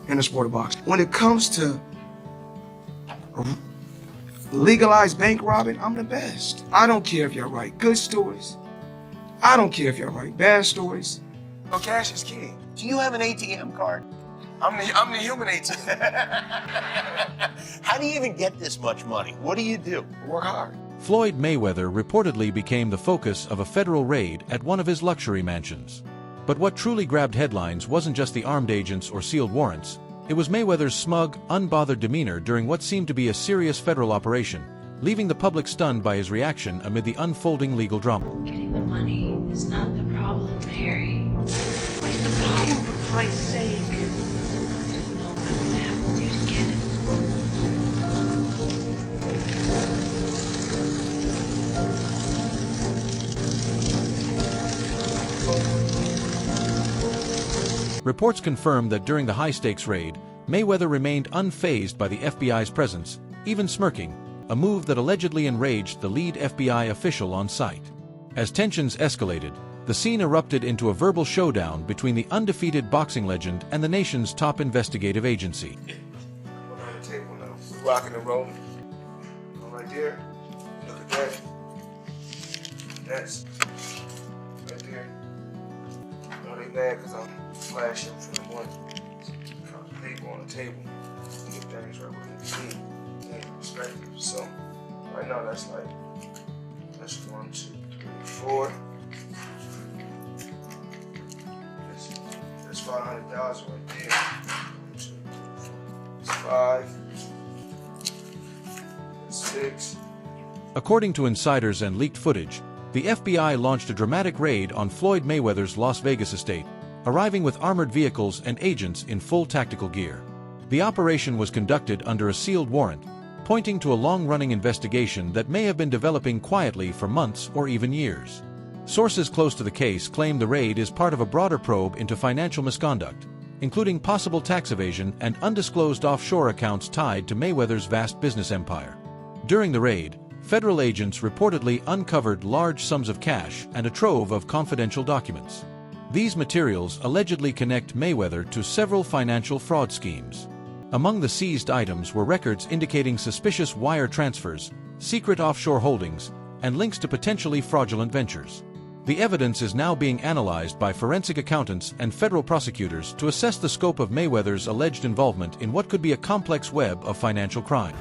in the sport of boxing. When it comes to legalized bank robbing, I'm the best. I don't care if y'all write good stories. I don't care if y'all write bad stories. No, cash is king. Do you have an ATM card? I'm the human ATM. How do you even get this much money? What do you do? Work hard. Floyd Mayweather reportedly became the focus of a federal raid at one of his luxury mansions. But what truly grabbed headlines wasn't just the armed agents or sealed warrants. It was Mayweather's smug, unbothered demeanor during what seemed to be a serious federal operation, leaving the public stunned by his reaction amid the unfolding legal drama. Getting the money is not the problem, Harry. What's the problem, for Christ's sake? I didn't know I would have you to get it. Reports confirm that during the high-stakes raid, Mayweather remained unfazed by the FBI's presence, even smirking, a move that allegedly enraged the lead FBI official on site. As tensions escalated, the scene erupted into a verbal showdown between the undefeated boxing legend and the nation's top investigative agency. We're on the table now. We're rocking and rolling. Right there. Look at that. That's right there. Are they mad because I'm flashing for the one paper on the table? Get things right with me and perspective. So right now that's 1, 2, 3, 4. That's $500 right there. 1, 2, 3, 4. That's 5. That's 6. According to insiders and leaked footage, the FBI launched a dramatic raid on Floyd Mayweather's Las Vegas estate, arriving with armored vehicles and agents in full tactical gear. The operation was conducted under a sealed warrant, pointing to a long-running investigation that may have been developing quietly for months or even years. Sources close to the case claim the raid is part of a broader probe into financial misconduct, including possible tax evasion and undisclosed offshore accounts tied to Mayweather's vast business empire. During the raid, federal agents reportedly uncovered large sums of cash and a trove of confidential documents. These materials allegedly connect Mayweather to several financial fraud schemes. Among the seized items were records indicating suspicious wire transfers, secret offshore holdings, and links to potentially fraudulent ventures. The evidence is now being analyzed by forensic accountants and federal prosecutors to assess the scope of Mayweather's alleged involvement in what could be a complex web of financial crime.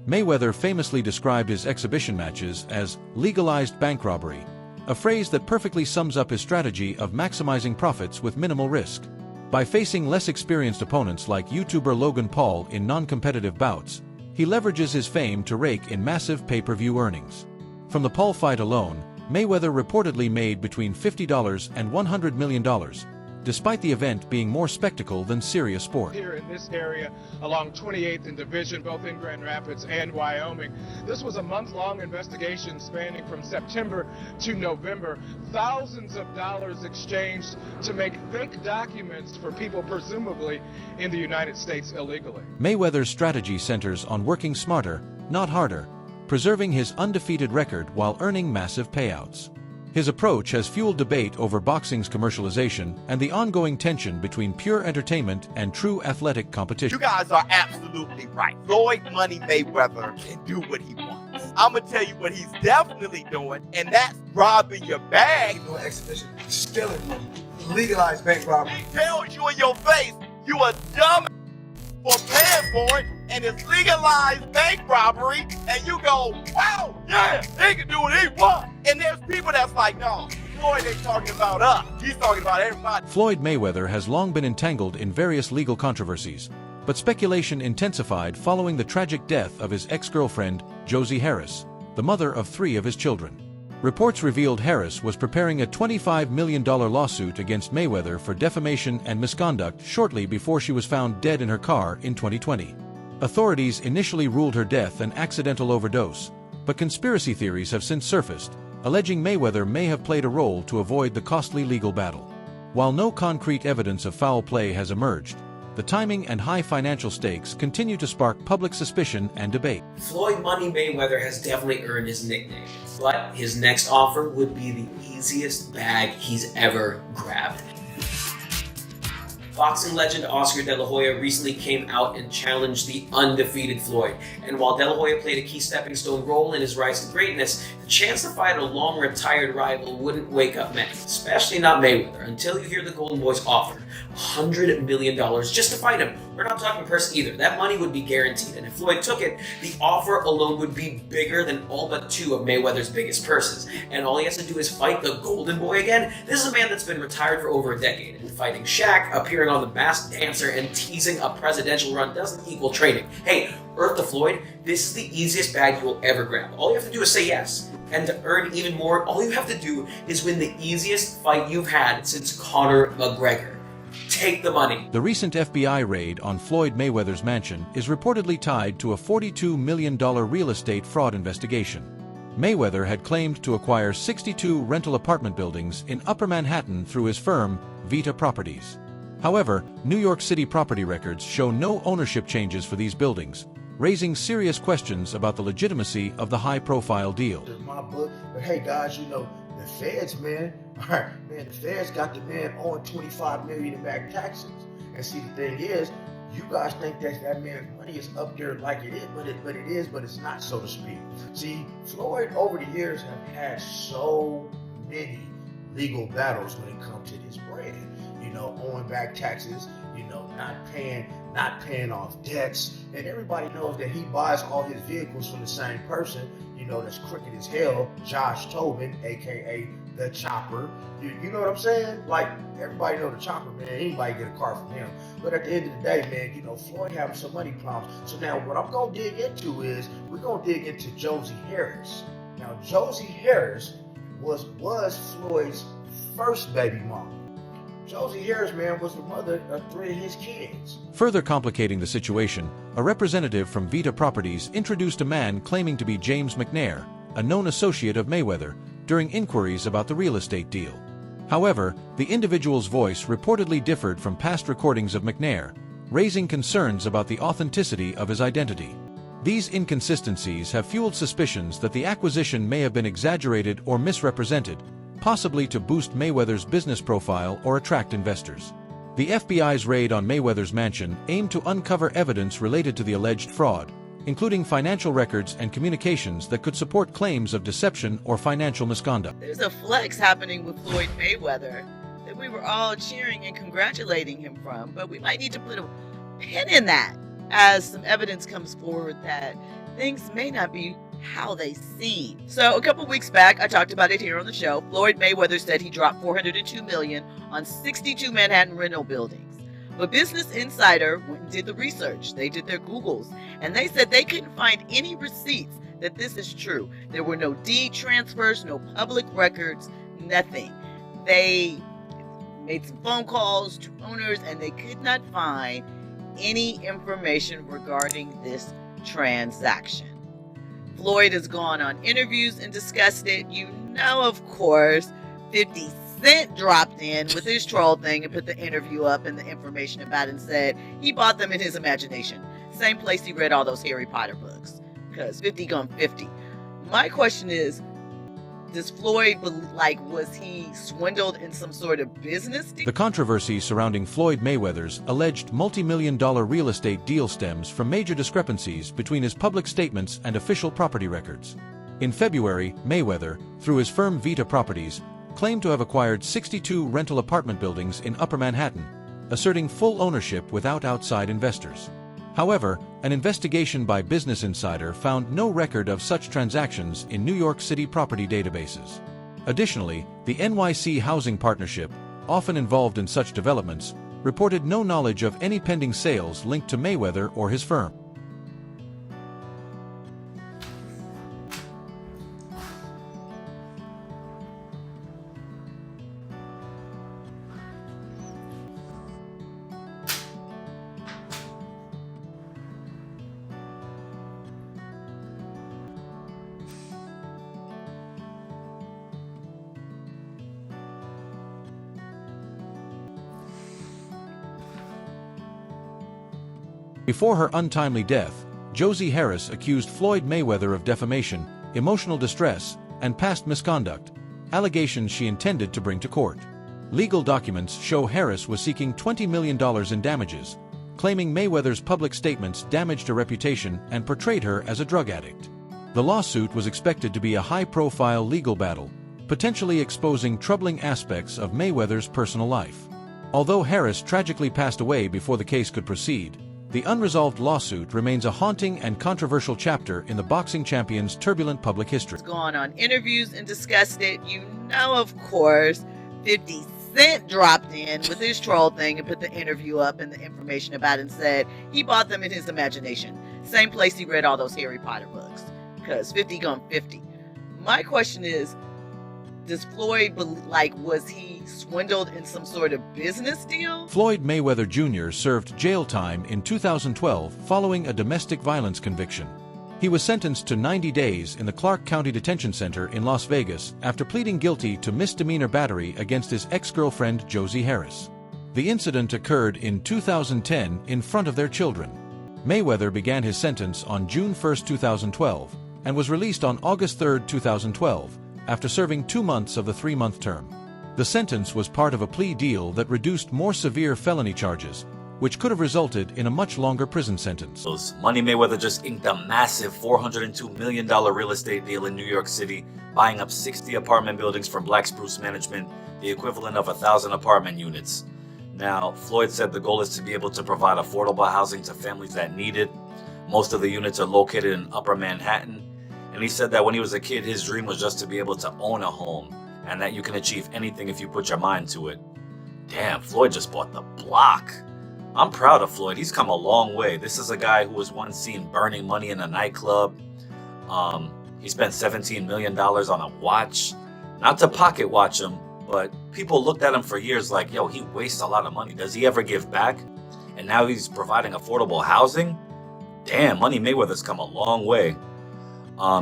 Mayweather famously described his exhibition matches as legalized bank robbery, a phrase that perfectly sums up his strategy of maximizing profits with minimal risk. By facing less experienced opponents like YouTuber Logan Paul in non-competitive bouts, he leverages his fame to rake in massive pay-per-view earnings. From the Paul fight alone, Mayweather reportedly made between $50 and $100 million, despite the event being more spectacle than serious sport. Here in this area along 28th and Division, both in Grand Rapids and Wyoming. This was a month-long investigation spanning from September to November. Thousands of dollars exchanged to make fake documents for people presumably in the United States illegally. Mayweather's strategy centers on working smarter, not harder, preserving his undefeated record while earning massive payouts. His approach has fueled debate over boxing's commercialization and the ongoing tension between pure entertainment and true athletic competition. You guys are absolutely right. Floyd Money Mayweather can do what he wants. I'm going to tell you what he's definitely doing, and that's robbing your bag. No exhibition, stealing money, legalized bank robbery. He tells you in your face, you a dumb for paying for it, and it's legalized bank robbery, and you go, wow, yeah, he can do what he wants. And there's people that's like, no, Floyd ain't talking about us. He's talking about everybody. Floyd Mayweather has long been entangled in various legal controversies, But speculation intensified following the tragic death of his ex-girlfriend, Josie Harris, the mother of 3 of his children. Reports revealed Harris was preparing a $25 million lawsuit against Mayweather for defamation and misconduct shortly before she was found dead in her car in 2020. Authorities initially ruled her death an accidental overdose, but conspiracy theories have since surfaced, alleging Mayweather may have played a role to avoid the costly legal battle. While no concrete evidence of foul play has emerged, the timing and high financial stakes continue to spark public suspicion and debate. Floyd Money Mayweather has definitely earned his nickname, but his next offer would be the easiest bag he's ever grabbed. Boxing legend Oscar De La Hoya recently came out and challenged the undefeated Floyd. And while De La Hoya played a key stepping stone role in his rise to greatness, the chance to fight a long-retired rival wouldn't wake up many, especially not Mayweather, until you hear the Golden Boy's offer. $100 million just to fight him. We're not talking purse either. That money would be guaranteed, and if Floyd took it, the offer alone would be bigger than all but 2 of Mayweather's biggest purses. And all he has to do is fight the Golden Boy again? This is a man that's been retired for over a decade, and fighting Shaq, appearing on The Masked Dancer, and teasing a presidential run doesn't equal training. Hey, Earth to Floyd, this is the easiest bag you will ever grab. All you have to do is say yes. And to earn even more, all you have to do is win the easiest fight you've had since Conor McGregor. Take the money. The recent FBI raid on Floyd Mayweather's mansion is reportedly tied to a $42 million real estate fraud investigation. Mayweather had claimed to acquire 62 rental apartment buildings in Upper Manhattan through his firm, Vita Properties. However, New York City property records show no ownership changes for these buildings, raising serious questions about the legitimacy of the high-profile deal. My book, but hey guys, you know, the feds, man, the feds got the man on $25 million in back taxes. And see, the thing is, you guys think that man's money is up there like it is, but it's not, so to speak. See, Floyd over the years have had so many legal battles when it comes to this brand. You know, owing back taxes, you know, not paying off debts, and everybody knows that he buys all his vehicles from the same person, you know, that's crooked as hell, Josh Tobin, aka the Chopper. You know what I'm saying? Like, everybody know the Chopper, man. Anybody get a car from him. But at the end of the day, man, you know, Floyd having some money problems. So now what I'm gonna dig into is we're gonna dig into Josie Harris. Now, Josie Harris was Floyd's first baby mama. Josie Harris, man, was the mother of 3 of his kids. Further complicating the situation, a representative from Vita Properties introduced a man claiming to be James McNair, a known associate of Mayweather, during inquiries about the real estate deal. However, the individual's voice reportedly differed from past recordings of McNair, raising concerns about the authenticity of his identity. These inconsistencies have fueled suspicions that the acquisition may have been exaggerated or misrepresented, possibly to boost Mayweather's business profile or attract investors. The FBI's raid on Mayweather's mansion aimed to uncover evidence related to the alleged fraud, including financial records and communications that could support claims of deception or financial misconduct. There's a flex happening with Floyd Mayweather that we were all cheering and congratulating him from, but we might need to put a pin in that as some evidence comes forward that things may not be how they seem. So a couple weeks back, I talked about it here on the show. Floyd Mayweather said he dropped $402 million on 62 Manhattan rental buildings. But Business Insider went and did the research. They did their Googles, and they said they couldn't find any receipts that this is true. There were no deed transfers, no public records, nothing. They made some phone calls to owners, and they could not find any information regarding this transaction. Floyd has gone on interviews and discussed it. You know, of course, 50 Cent dropped in with his troll thing and put the interview up and the information about it and said he bought them in his imagination. Same place he read all those Harry Potter books. Because 50 gone 50. My question is, does Floyd, was he swindled in some sort of business deal? The controversy surrounding Floyd Mayweather's alleged multi-million-dollar real estate deal stems from major discrepancies between his public statements and official property records. In February, Mayweather, through his firm Vita Properties, claimed to have acquired 62 rental apartment buildings in Upper Manhattan, asserting full ownership without outside investors. However, an investigation by Business Insider found no record of such transactions in New York City property databases. Additionally, the NYC Housing Partnership, often involved in such developments, reported no knowledge of any pending sales linked to Mayweather or his firm. Before her untimely death, Josie Harris accused Floyd Mayweather of defamation, emotional distress, and past misconduct, allegations she intended to bring to court. Legal documents show Harris was seeking $20 million in damages, claiming Mayweather's public statements damaged her reputation and portrayed her as a drug addict. The lawsuit was expected to be a high-profile legal battle, potentially exposing troubling aspects of Mayweather's personal life. Although Harris tragically passed away before the case could proceed, the unresolved lawsuit remains a haunting and controversial chapter in the boxing champion's turbulent public history. Gone on interviews and discussed it. You know, of course, 50 Cent dropped in with his troll thing and put the interview up and the information about it and said he bought them in his imagination. Same place he read all those Harry Potter books. Because 50 gone 50. My question is, does Floyd, was he swindled in some sort of business deal? Floyd Mayweather Jr. served jail time in 2012 following a domestic violence conviction. He was sentenced to 90 days in the Clark County Detention Center in Las Vegas after pleading guilty to misdemeanor battery against his ex-girlfriend Josie Harris. The incident occurred in 2010 in front of their children. Mayweather began his sentence on June 1, 2012, and was released on August 3, 2012, after serving 2 months of the 3-month term. The sentence was part of a plea deal that reduced more severe felony charges, which could have resulted in a much longer prison sentence. Money Mayweather just inked a massive $402 million real estate deal in New York City, buying up 60 apartment buildings from Black Spruce Management, the equivalent of 1,000 apartment units. Now, Floyd said the goal is to be able to provide affordable housing to families that need it. Most of the units are located in Upper Manhattan. And he said that when he was a kid, his dream was just to be able to own a home, and that you can achieve anything if you put your mind to it. Damn, Floyd just bought the block. I'm proud of Floyd. He's come a long way. This is a guy who was once seen burning money in a nightclub. He spent $17 million on a watch. Not to pocket watch him, but people looked at him for years like, yo, he wastes a lot of money. Does he ever give back? And now he's providing affordable housing? Damn, Money Mayweather's come a long way.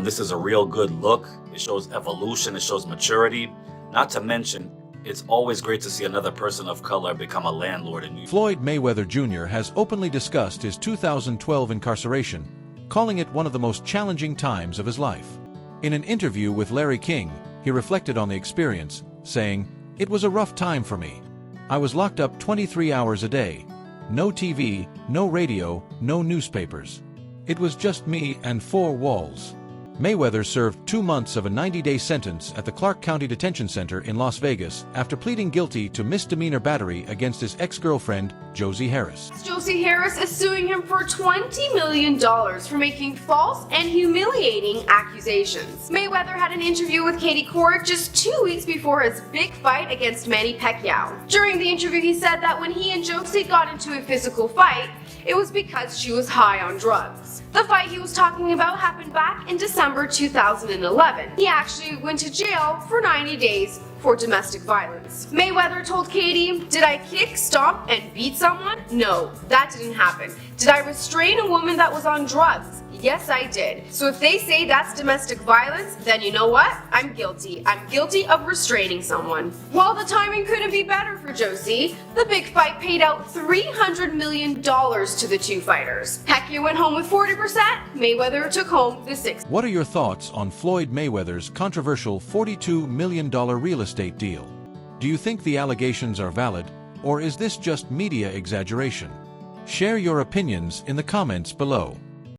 This is a real good look. It shows evolution. It shows maturity. Not to mention, it's always great to see another person of color become a landlord in New York. Floyd Mayweather Jr. has openly discussed his 2012 incarceration, calling it one of the most challenging times of his life. In an interview with Larry King, he reflected on the experience, saying, "It was a rough time for me. I was locked up 23 hours a day. No TV, no radio, no newspapers. It was just me and 4 walls." Mayweather served 2 months of a 90-day sentence at the Clark County Detention Center in Las Vegas after pleading guilty to misdemeanor battery against his ex-girlfriend, Josie Harris. Josie Harris is suing him for $20 million for making false and humiliating accusations. Mayweather had an interview with Katie Couric just 2 weeks before his big fight against Manny Pacquiao. During the interview, he said that when he and Josie got into a physical fight, it was because she was high on drugs. The fight he was talking about happened back in December 2011. He actually went to jail for 90 days for domestic violence. Mayweather told Katie, "Did I kick, stomp, and beat someone? No, that didn't happen. Did I restrain a woman that was on drugs? Yes, I did. So if they say that's domestic violence, then you know what? I'm guilty. I'm guilty of restraining someone." Well, the timing couldn't be better for Josie. The big fight paid out $300 million to the two fighters. Pacquiao went home with 40%, Mayweather took home the 60%. What are your thoughts on Floyd Mayweather's controversial $42 million real estate deal? Do you think the allegations are valid, or is this just media exaggeration? Share your opinions in the comments below.